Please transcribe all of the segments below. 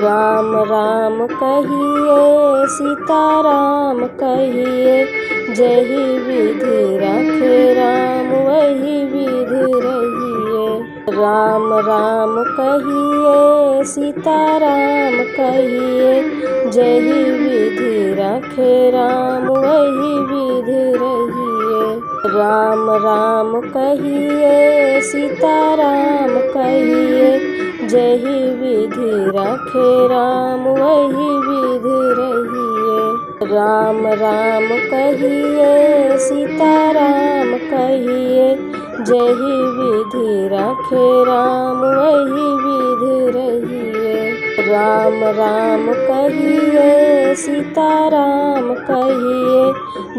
राम राम कहिए सीताराम कहिए, जही विधि रखे राम वही विधि रहिए। राम राम कहिए सीताराम कहिए, जही विधि रखे राम वही विधि रहिए। राम राम कहिए सीताराम कहिए, जही विधि रखे राम वही विधि रहिए। राम राम कहिए सीताराम कहिए, जही विधि रखे राम वही विधि रहिए। राम राम कहिए सीताराम कहिए,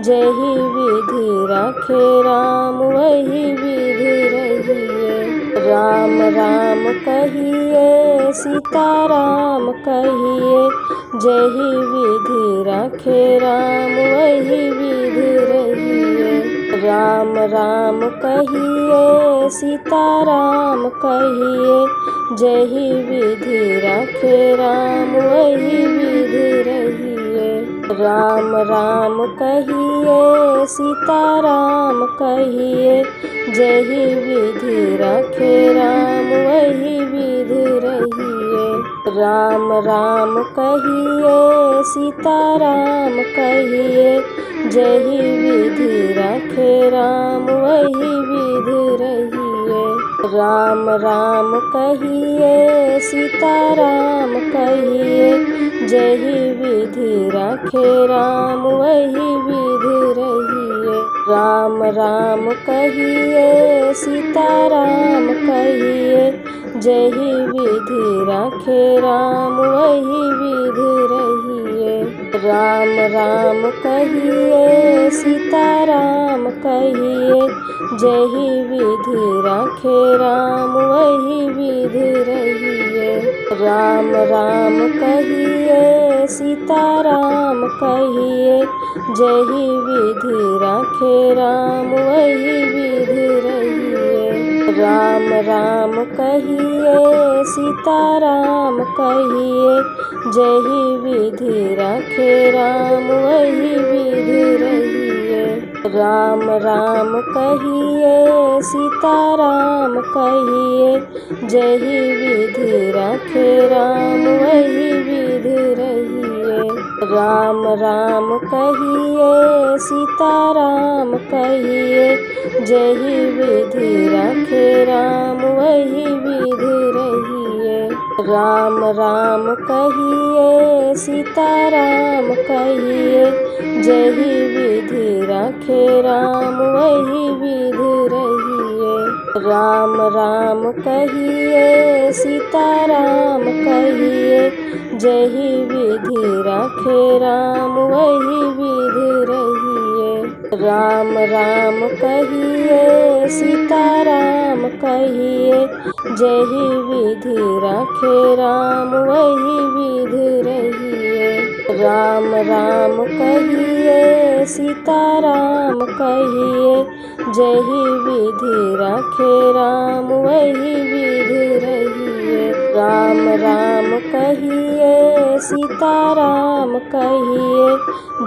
जही विधि रखे राम वही विधि रहिए। राम राम कहिए सीताराम कहिए, जही विधि रखे राम वही विधि रहिए। राम राम कहिए सीताराम कहिए, जही विधि रखे राम वही विधि रहिए। राम राम कहिए सीताराम कहिए, जही विधि रखे राम वही विधि रहिए। राम राम कहिए सीताराम कहिए, जही विधि रखे राम वही विधि रहिए। राम राम कहिए सीताराम कहिए, जही विधि रखे राम वही विधि रहिए। राम राम कहिए सीताराम कहिए, जही विधि रखे राम वही विधि रहिए। राम राम कहिए सीताराम कहिए, जही विधि रखे राम वही विधि रहिए। राम राम कहिए सीताराम कहिए, जही विधि रखे राम वही विधि रहिए। राम राम कहिए सीताराम कहिए, जही विधि रखे राम वही विधि रहिए। राम राम कहिए सीताराम कहिए, जही विधि रखे राम वही विधि रहिए। राम राम कहिए सीताराम कहिए, जही विधि रखे राम वही विधि रहिए। राम राम कहिए सीताराम कहिए, जही विधि रखे राम वही विधि रहिए। राम राम कहिए सीताराम कहिए, जही विधि रखे राम वही विधि रहिए। राम राम कहिए सीताराम कहिए, जही विधि रखे राम वही विधि रहिए। राम राम कहिए सीताराम कहिए, जही विधि रखे राम वही विधि रहिए। राम राम कहिए सीताराम कहिए,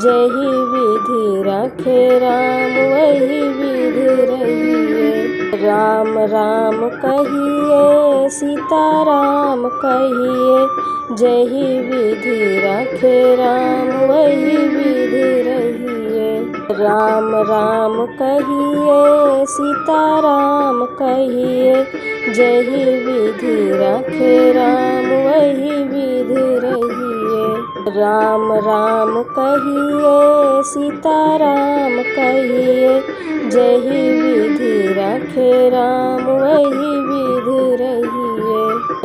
जही विधि रखे राम वही विधि रहिए। राम राम कहिए सीताराम कहिए, जही विधि रखे राम वही विधि रहिए। राम राम कहिए सीताराम कहिए, जही विधि रखे राम वही विधि रहिए। राम राम कहिए सीताराम कहिए, जही विधि रखे राम वही विधि रहिए।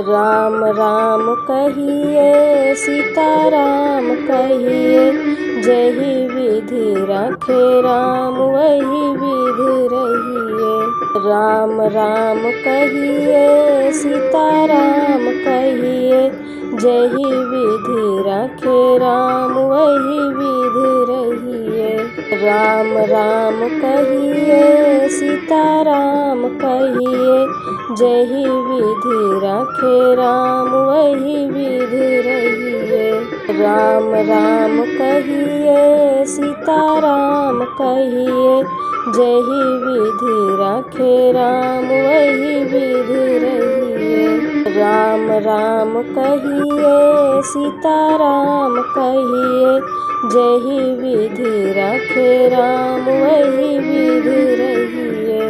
राम राम कहिए सीताराम कहिए, जही विधि रखे राम वही विधि रहिए। राम राम कहिए सीताराम कहिए, जही विधि रखे राम वही विधि रहिए। राम राम कहिए सीताराम कहिए, जही विधि रखे राम वही विधि रहिए। राम राम कहिए सीताराम कहिए, जही विधि राखे राम वही विधि रहिए। राम राम कहिए सीताराम कहिए, जही विधि राखे राम वही विधि रहिए।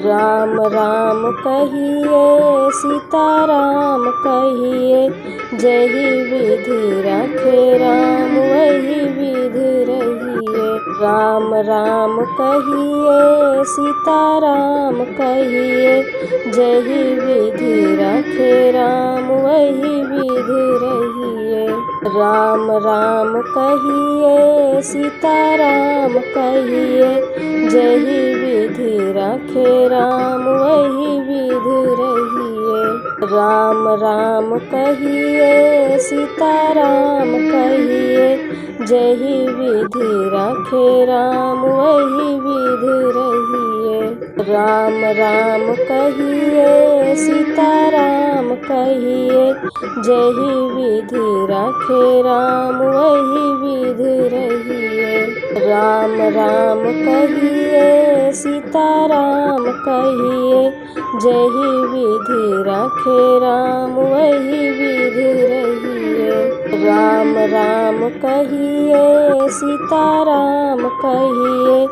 राम राम कहिए सीताराम कहिए, जही विधि राखे राम वही विधि रहिए। राम राम कहिए सीताराम कहिए, जही विधि राखे राम वही विधि रहिए। राम राम कहिए सीताराम कहिए, जही विधि राखे राम वही विधि रहिए। राम राम कहिए सीताराम कहिए, जही विधि राखे राम वही विधि रहिए। राम राम कहिए सीताराम कहिए, जही विधि राखे राम वही विधि रहिए। राम राम कहिए सीताराम कहिए, जही विधि राखे राम वही विधि रहिए। राम राम कहिए सीताराम कहिए,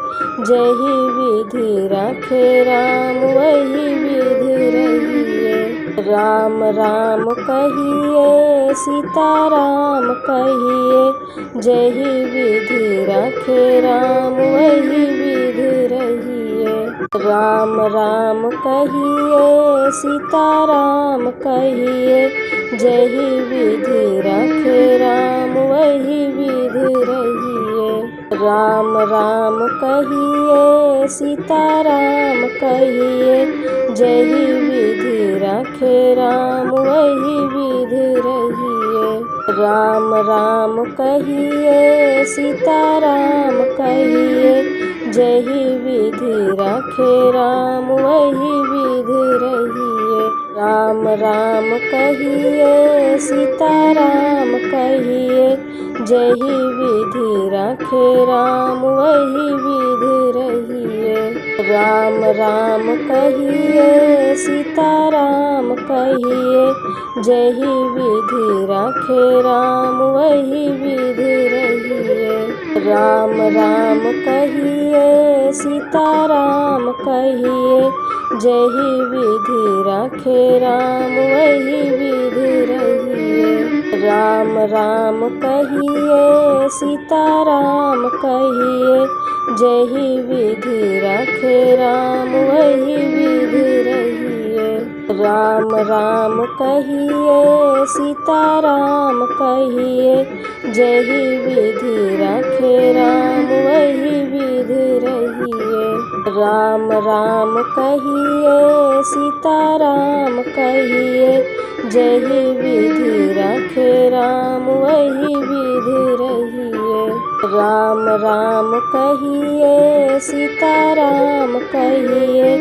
जही विधि राखे राम वही विधि रहिए। राम राम कहिए सीताराम कहिए, जही विधि राखे राम वही विधि रहिए। राम राम कहिए सीताराम कहिए, जही विधि राखे राम वही विधि रहिए। राम राम कहिए सीताराम कहिए, जही विधि राखे राम वही विधि रहिए। राम राम कहिए सीताराम कहिए, जही विधि राखे राम वही विधि रहिए। राम राम कहिए सीताराम कहिए, जही विधि राखे राम वही विधि रहिए। राम राम कहिए सीताराम कहिए, जही विधि राखे राम वही विधि रहिए। राम राम कहिए सीताराम कहिए, जही विधि राखे राम वही विधि रहिए। राम राम कहिए सीताराम कहिए, जही विधि राखे राम वही विधि रहिए। राम राम कहिए सीताराम कहिए, जही विधि राखे राम वही विधि रहिए। राम राम कहिए सीताराम कहिए, जही विधि राखे राम वही विधि रहिए। राम राम कहिए सीताराम कहिए,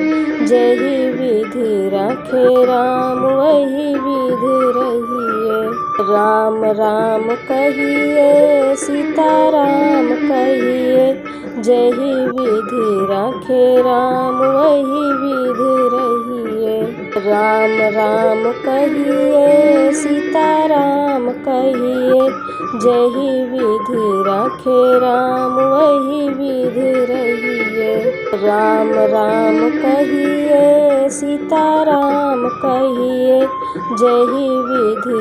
जही विधि राखे राम वही विधि रहिए। राम राम कहिए सीताराम कहिए, जही विधि राखे राम वही विधि रहिए। राम राम कहिए सीताराम कहिए, जही विधि राखे राम वही विधि रहिए। राम राम कहिए सीताराम कहिए, जही विधि